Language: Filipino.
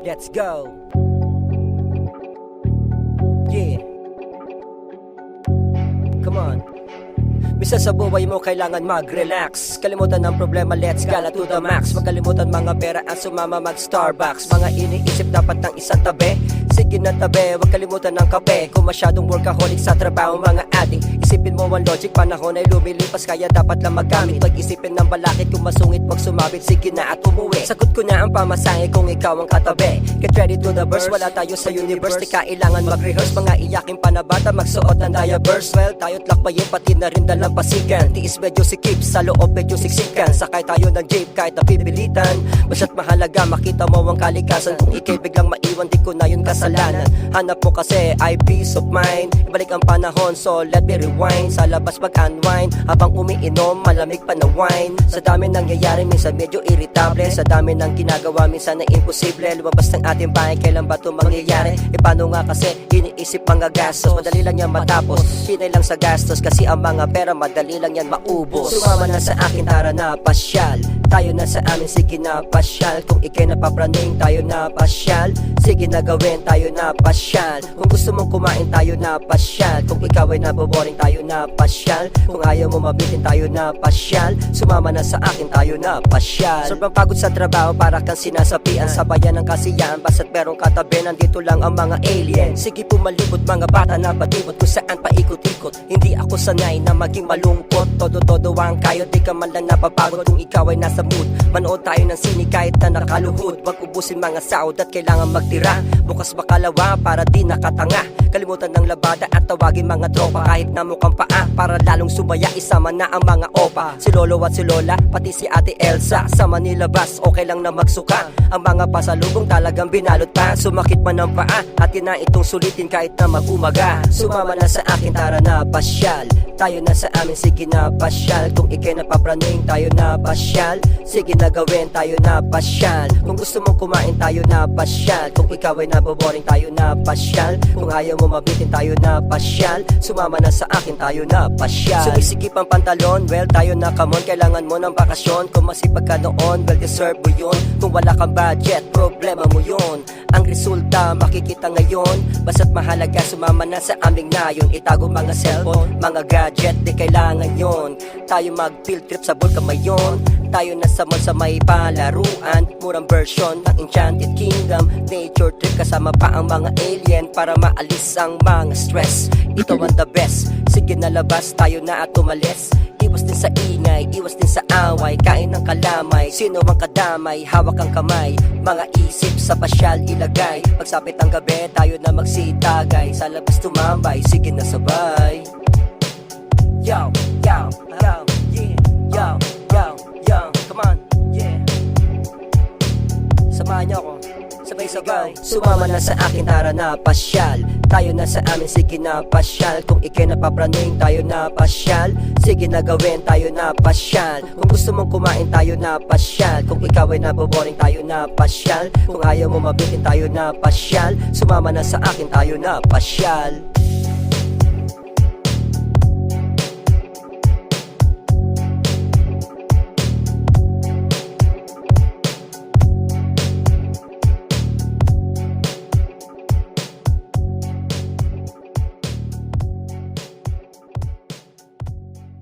Let's go. Yeah. Come on. Misa sa buhay mo kailangan mag-relax. Kalimutan ng problema, let's gala to the max. Magkalimutan mga pera ang sumama mag-Starbucks. Mga iniisip dapat ng isang tabi. Sige na tabi, wag kalimutan ng kape. Kung masyadong workaholic sa trabaho mga addict, isipin mo ang logic, panahon ay lumilipas. Kaya dapat lang magamit, pag-isipin ng balakid. Kung masungit, wag sumabit, sige na at umuwi. Sagot ko na ang pamasahe kung ikaw ang katabi. Get ready to the burst, wala tayo sa universe. Di kailangan mag-rehearse, mga iyaking panabata magsuot ng diaverse. Well, tayo't lakbayin, pati na rin dalang pasigan. Tiis medyo sikip, sa loob medyo siksikan. Sakay tayo ng jeep kahit napipilitan. Basta't mahalaga, makita mo ang kalikasan. Kung ikay biglang maiwan, di ko na yun kasalanan. Hanap mo kasi ay peace of mind. Ibalik ang panahon, so let me rewind. Sa labas mag-unwind, habang umiinom, malamig pa na wine. Sa dami nangyayari, minsan medyo irritable. Sa dami ng ginagawa, minsan na imposible. Lumabas ng ating bahay, kailan ba ito mangyayari? E paano nga kasi, iniisip mga gastos. Madali lang yan matapos, hinay lang sa gastos. Kasi ang mga pera, madali lang yan maubos. Sumama na sa akin, tara na pasyal. Tayo na sa amin, sige na pasyal. Kung ikay napapraning, tayo na pasyal. Sige na gawin, tayo na pasyal. Kung gusto mong kumain, tayo na pasyal. Kung ikaw ay naboboring, tayo na pasyal. Kung ayaw mo mabitin, tayo na pasyal. Sumama na sa akin, tayo na pasyal. Sobrang pagod sa trabaho, para kang sinasapian. Sa bayan ng kasiyahan, basta't merong katabi. Nandito lang ang mga alien. Sige pumalibot, mga bata na batibot. Kung saan paikot-ikot, hindi ako sanay na maging malungkot. Todo-todo ang kayo, di ka man lang napapagod. Kung ikaw ay nasa mood, manood tayo ng sini kahit na nakaluhod. Wag ubusin mga sahod at kailangan magtira. Bukas bakalawa para di nakatanga. Kalimutan ng labada at tawagin mga tropa. Kahit na mukhang paa, para lalong sumaya. Isama na ang mga opa, si Lolo at si Lola, pati si Ate Elsa. Sa Manila bus, okay lang na magsuka. Ang mga pasalubong talagang binalot pa. Sumakit man ang paa, atin na itong sulitin kahit na mag-umaga. Sumama na sa akin, tara na pasyal. Tayo na sa amin, sige na pasyal. Kung ikay napapraning, tayo na pasyal. Sige na gawin, tayo na pasyal. Kung gusto mong kumain, tayo na pasyal. Kung ikaw ay naboboring, tayo na pasyal. Kung ayaw mo mabitin, tayo na pasyal. Sumama na sa akin, tayo na pasyal. Sumisikip ang pantalon, well tayo na kamon. Kailangan mo ng bakasyon, kung masipag ka noon, well deserve mo yun. Kung wala kang budget, problema mo yun. Ang resulta makikita ngayon. Basta't mahalaga, sumama na sa aming nayon. Itago mga cellphone, mga gadget, di kailangan yon. Tayo mag field trip sa Bulcamayon. Tayo na sa mall sa may palaruan. Murang version ng Enchanted Kingdom. Nature trip kasama pa ang mga alien, para maalis ang mga stress. Ito ang the best. Sige na labas, tayo na at umalis. Iwas din sa ingay, iwas din sa away. Kain ng kalamay, sino ang kadamay? Hawak ang kamay, mga isip sa pasyal ilagay. Pagsapit ang gabi, tayo na magsitagay. Sa labas tumambay, sige na sabay. Yo, yo, yo, yeah. Yo, yo, yo, come on, yeah. Samahan niyo ako, sabay-sabay. Sumama na sa akin, tara na pasyal. Tayo na sa amin, sige na pasyal. Kung ikay napapraning, tayo na pasyal. Sige na gawin, tayo na pasyal. Kung gusto mong kumain, tayo na pasyal. Kung ikaw ay naboboring, tayo na pasyal. Kung ayaw mo mabitin, tayo na pasyal. Sumama na sa akin, tayo na pasyal.